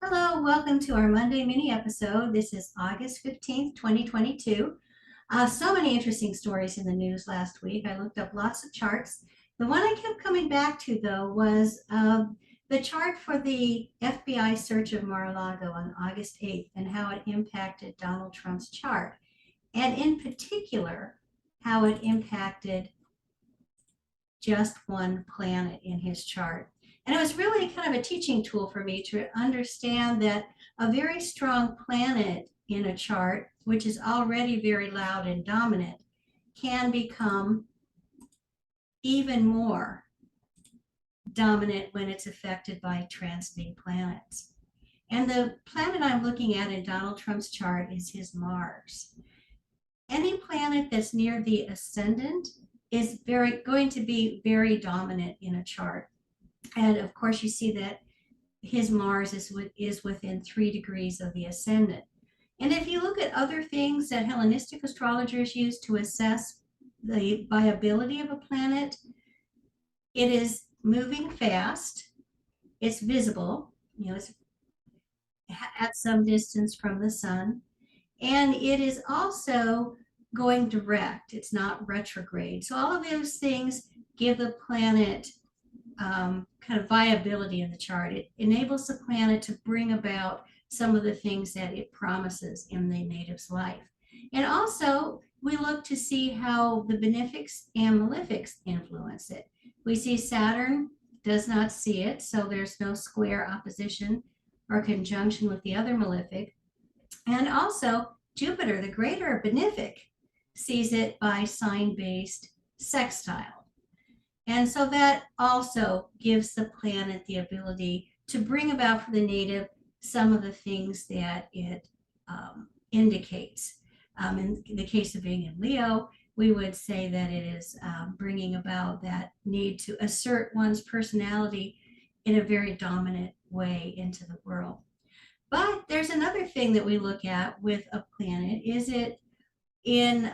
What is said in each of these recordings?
Hello, welcome to our Monday mini episode. This is August 15th, 2022. So many interesting stories in the news last week. I looked up lots of charts. The one I kept coming back to, though, was the chart for the FBI search of Mar-a-Lago on August 8th and how it impacted Donald Trump's chart, and in particular, how it impacted just one planet in his chart. And it was really kind of a teaching tool for me to understand that a very strong planet in a chart, which is already very loud and dominant, can become even more dominant when it's affected by transiting planets. And the planet I'm looking at in Donald Trump's chart is his Mars. Any planet that's near the ascendant is going to be very dominant in a chart. And of course, you see that his Mars is within 3 degrees of the ascendant. And if you look at other things that Hellenistic astrologers use to assess the viability of a planet, it is moving fast, it's visible, it's at some distance from the sun, and it is also going direct, it's not retrograde. So all of those things give the planet kind of viability in the chart. It enables the planet to bring about some of the things that it promises in the native's life. And also, we look to see how the benefics and malefics influence it. We see Saturn does not see it, so there's no square opposition or conjunction with the other malefic. And also, Jupiter, the greater benefic, sees it by sign-based sextile. And so that also gives the planet the ability to bring about for the native some of the things that it indicates. In the case of being in Leo, we would say that it is bringing about that need to assert one's personality in a very dominant way into the world. But there's another thing that we look at with a planet. Is it in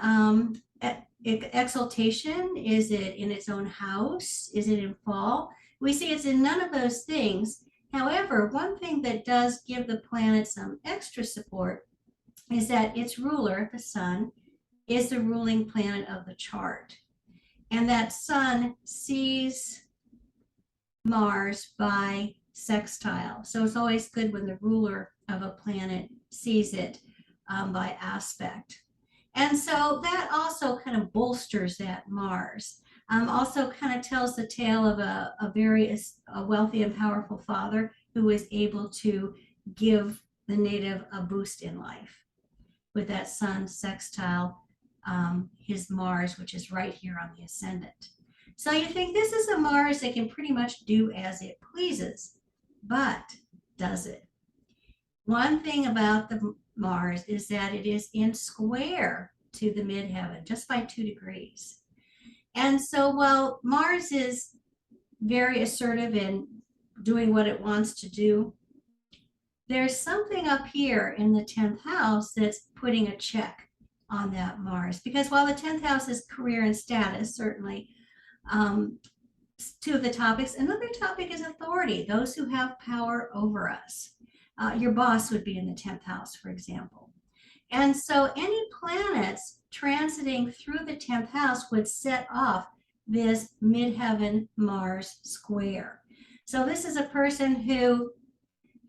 exaltation? Is it in its own house? Is it in fall? We see it's in none of those things. However, one thing that does give the planet some extra support is that its ruler, the sun, is the ruling planet of the chart. And that sun sees Mars by sextile. So it's always good when the ruler of a planet sees it by aspect. And so that also kind of bolsters that Mars. Also kind of tells the tale of a very wealthy and powerful father who is able to give the native a boost in life with that sun sextile his Mars, which is right here on the ascendant. So you think this is a Mars that can pretty much do as it pleases, but does it? One thing about the Mars is that it is in square to the midheaven just by 2 degrees. And so while Mars is very assertive in doing what it wants to do, there's something up here in the 10th house that's putting a check on that Mars. Because while the 10th house is career and status, certainly, two of the topics, another topic is authority, those who have power over us. Your boss would be in the 10th house, for example. And so any planets transiting through the 10th house would set off this midheaven Mars square. So this is a person who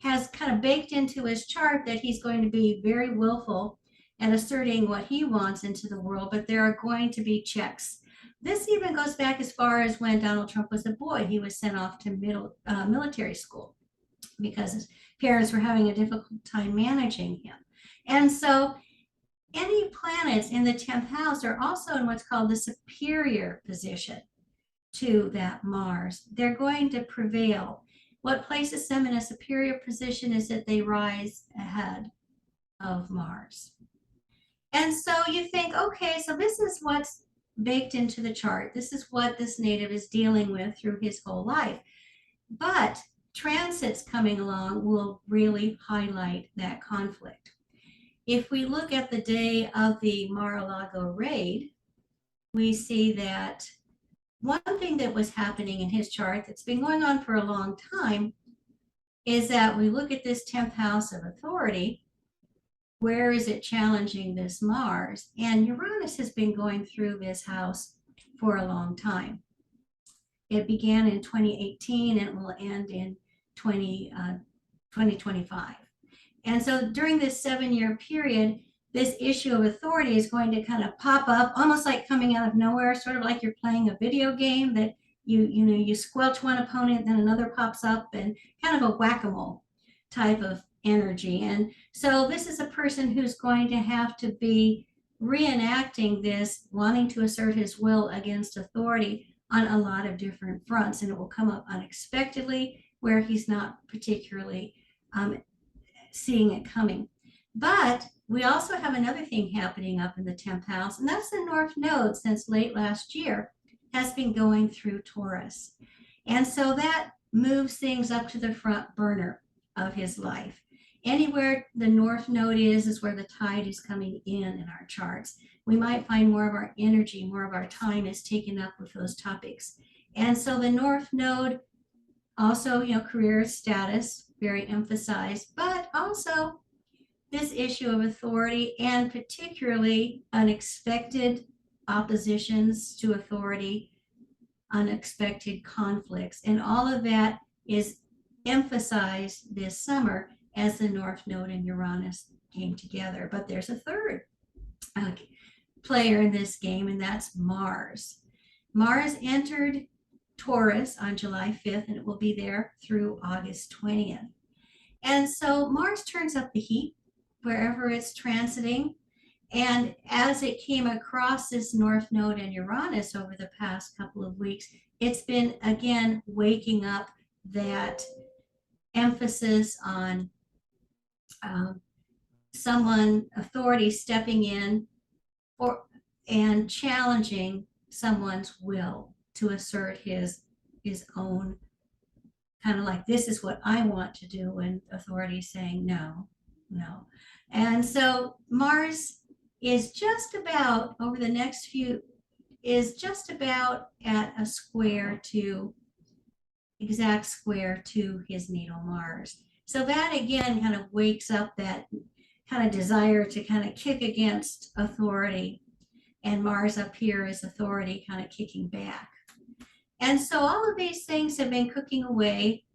has kind of baked into his chart that he's going to be very willful and asserting what he wants into the world, but there are going to be checks. This even goes back as far as when Donald Trump was a boy. He was sent off to military school because his parents were having a difficult time managing him. And so any planets in the 10th house are also in what's called the superior position to that Mars. They're going to prevail. What places them in a superior position is that they rise ahead of Mars. And so you think, okay, so this is what's baked into the chart. This is what this native is dealing with through his whole life. But transits coming along will really highlight that conflict. If we look at the day of the Mar-a-Lago raid, we see that one thing that was happening in his chart that's been going on for a long time is that we look at this 10th house of authority. Where is it challenging this Mars? And Uranus has been going through this house for a long time. It began in 2018 and it will end in 2025. And so during this 7-year period, this issue of authority is going to kind of pop up, almost like coming out of nowhere, sort of like you're playing a video game that you squelch one opponent, then another pops up, and kind of a whack-a-mole type of energy. And so this is a person who's going to have to be reenacting this, wanting to assert his will against authority on a lot of different fronts, and it will come up unexpectedly where he's not particularly seeing it coming. But we also have another thing happening up in the 10th house, and that's the North Node since late last year has been going through Taurus. And so that moves things up to the front burner of his life. Anywhere the North Node is where the tide is coming in our charts. We might find more of our energy, more of our time is taken up with those topics. And so the North Node also, career status, very emphasized, but also this issue of authority and particularly unexpected oppositions to authority, unexpected conflicts, and all of that is emphasized this summer as the North Node and Uranus came together. But there's a third player in this game, and that's Mars. Mars entered Taurus on July 5th, and it will be there through August 20th. And so Mars turns up the heat wherever it's transiting. And as it came across this North Node and Uranus over the past couple of weeks, it's been, again, waking up that emphasis on someone, authority stepping in and challenging someone's will to assert his own, kind of like, this is what I want to do, and authority saying no. And so Mars is just about, over the next few, is just about at a exact square to his natal Mars. So that again kind of wakes up that kind of desire to kind of kick against authority, and Mars up here is authority kind of kicking back. And so all of these things have been cooking away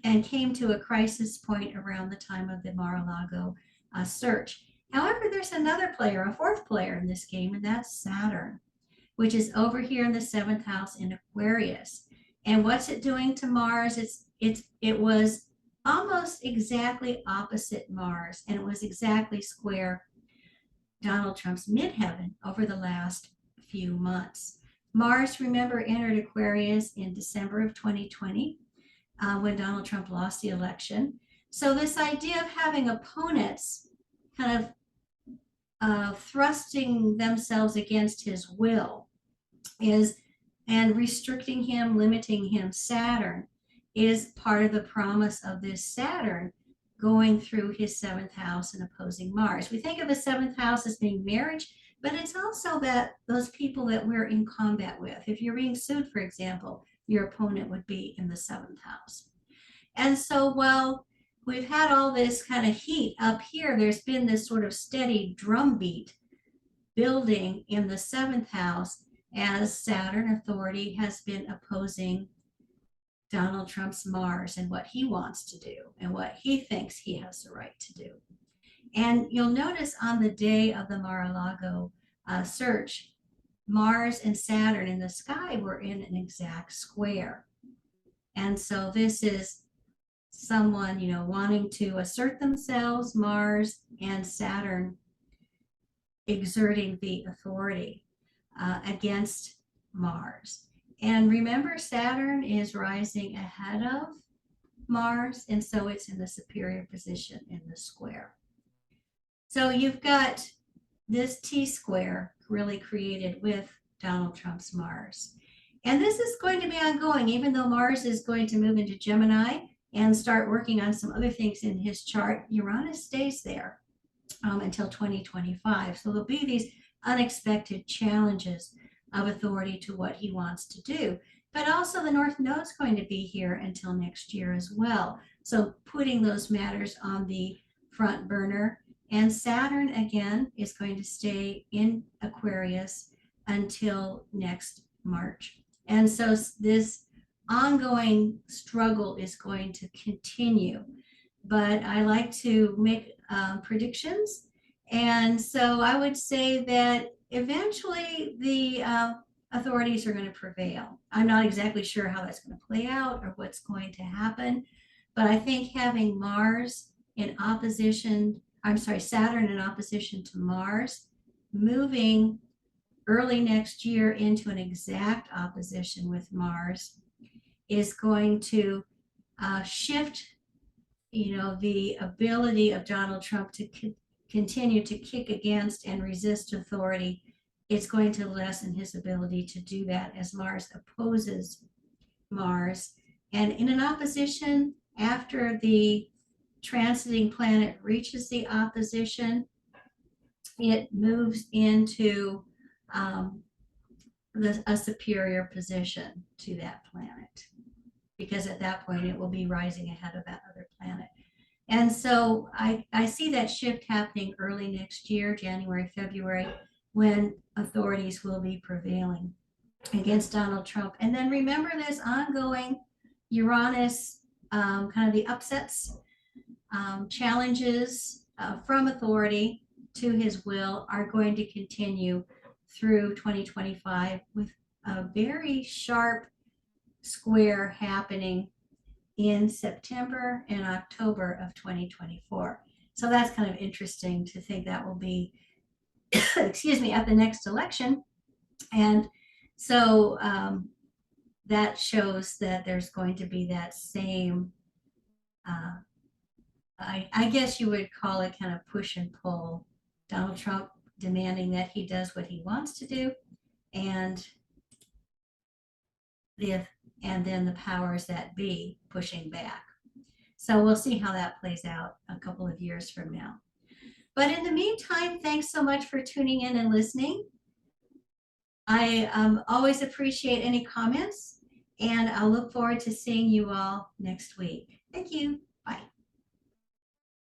and came to a crisis point around the time of the Mar-a-Lago search. However, there's another player, a fourth player in this game, and that's Saturn, which is over here in the 7th house in Aquarius. And what's it doing to Mars? It was almost exactly opposite Mars, and it was exactly square Donald Trump's midheaven over the last few months. Mars, remember, entered Aquarius in December of 2020 when Donald Trump lost the election. So this idea of having opponents kind of thrusting themselves against his will and restricting him, limiting him, Saturn, is part of the promise of this Saturn going through his 7th house and opposing Mars. We think of the 7th house as being marriage, but it's also that those people that we're in combat with. If you're being sued, for example, your opponent would be in the 7th house. And so while we've had all this kind of heat up here, there's been this sort of steady drumbeat building in the 7th house as Saturn authority has been opposing Donald Trump's Mars and what he wants to do and what he thinks he has the right to do. And you'll notice on the day of the Mar-a-Lago search, Mars and Saturn in the sky were in an exact square. And so this is someone, wanting to assert themselves, Mars and Saturn exerting the authority against Mars. And remember, Saturn is rising ahead of Mars, and so it's in the superior position in the square. So you've got this T-square really created with Donald Trump's Mars. And this is going to be ongoing, even though Mars is going to move into Gemini and start working on some other things in his chart. Uranus stays there until 2025. So there'll be these unexpected challenges of authority to what he wants to do. but also the North Node's going to be here until next year as well. So putting those matters on the front burner. And Saturn again is going to stay in Aquarius until next March. And so this ongoing struggle is going to continue. But I like to make predictions. And so I would say that eventually the authorities are going to prevail. I'm not exactly sure how that's going to play out or what's going to happen, but I think having Mars in opposition, I'm sorry, Saturn in opposition to Mars, moving early next year into an exact opposition with Mars is going to shift, the ability of Donald Trump to continue to kick against and resist authority. It's going to lessen his ability to do that as Mars opposes Mars. And in an opposition, after the transiting planet reaches the opposition, it moves into a superior position to that planet, because at that point it will be rising ahead of that other planet. And so I see that shift happening early next year, January, February, when authorities will be prevailing against Donald Trump. And then remember this ongoing Uranus, kind of the upsets, challenges from authority to his will are going to continue through 2025 with a very sharp square happening in September and October of 2024. So that's kind of interesting to think that will be, excuse me, at the next election. And so that shows that there's going to be that same, I guess you would call it kind of push and pull. Donald Trump demanding that he does what he wants to do, and then the powers that be pushing back. So we'll see how that plays out a couple of years from now. But in the meantime, thanks so much for tuning in and listening. I always appreciate any comments, and I'll look forward to seeing you all next week. Thank you.